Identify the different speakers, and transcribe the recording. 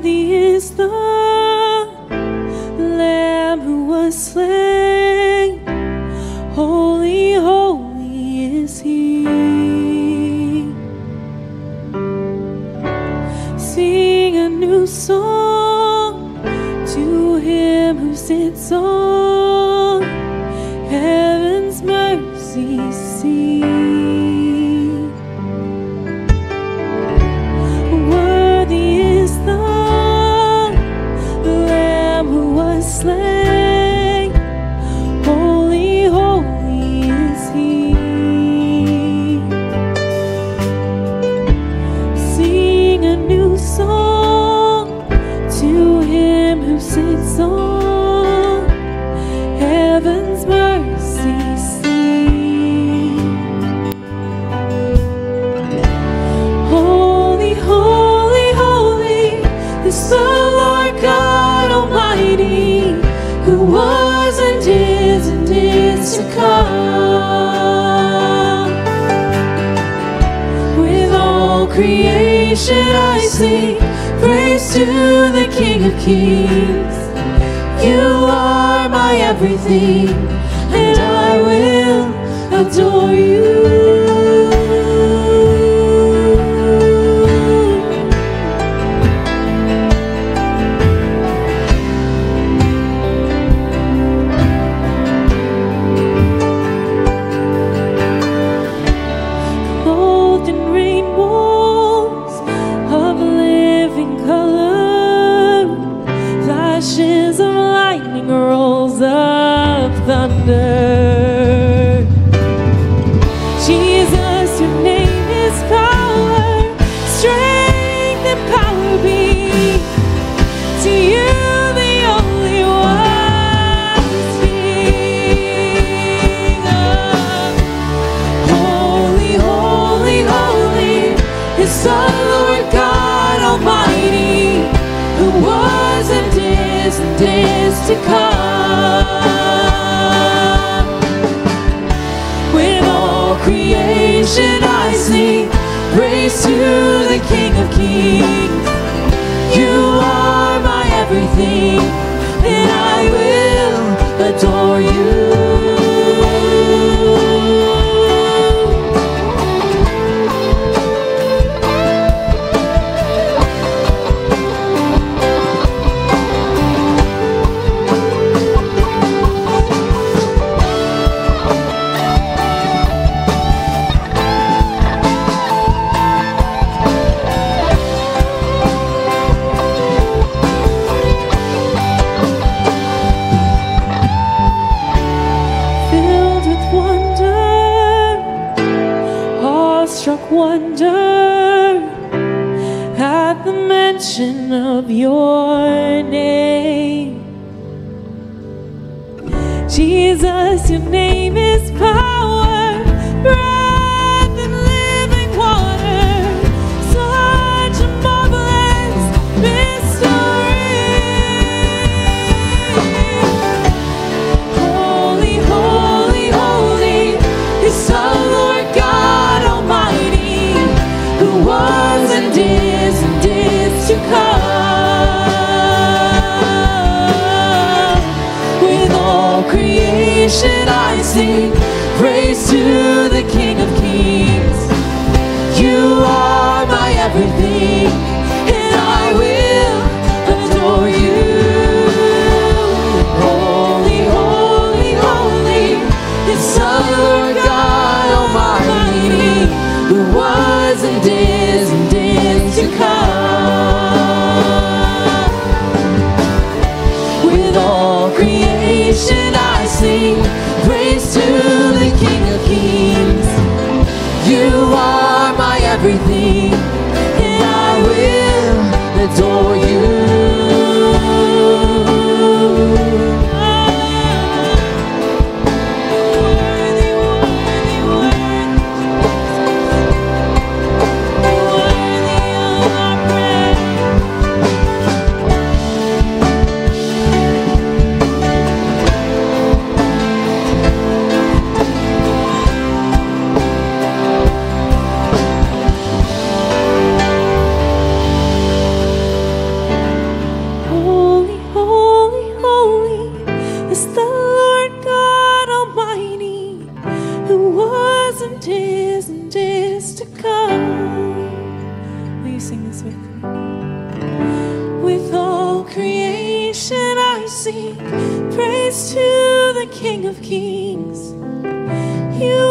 Speaker 1: Worthy is the Lamb who was slain. Holy, holy is He. Sing a new song to Him who sits on heaven's mercy seat. Worthy is the Lamb who was slain. Holy, holy is He. Sing a new song to Him who sits on heaven's mercy seat. Holy, holy, holy is the Lord God Almighty, who was and is to come. With all creation I sing praise to the King of Kings. You are my everything, and I will adore you. Clothed in rainbows of living color, flashes of lightning, rolls of thunder. Jesus, your name is power, strength and power be to you, the only wise King. Holy, holy, holy is the Lord God Almighty, who was and is to come. With all creation I sing praise to the King of Kings. You are my everything, and I will adore you. Filled with wonder, awestruck wonder, at the mention of your name. Jesus, your name is power, breath and living water, such a marvelous mystery. Holy, holy, holy is the Lord God Almighty, who was and is to come. With all creation I sing praise to the King of Kings. You are my everything, and I will adore you. Holy, holy, holy is the Lord God Almighty, who was and is to come. With all creation I sing praise to the King of Kings. You are my everything, and I will adore you. Worthy, worthy, worthy, worthy of our praise. sing praise to the King of Kings. You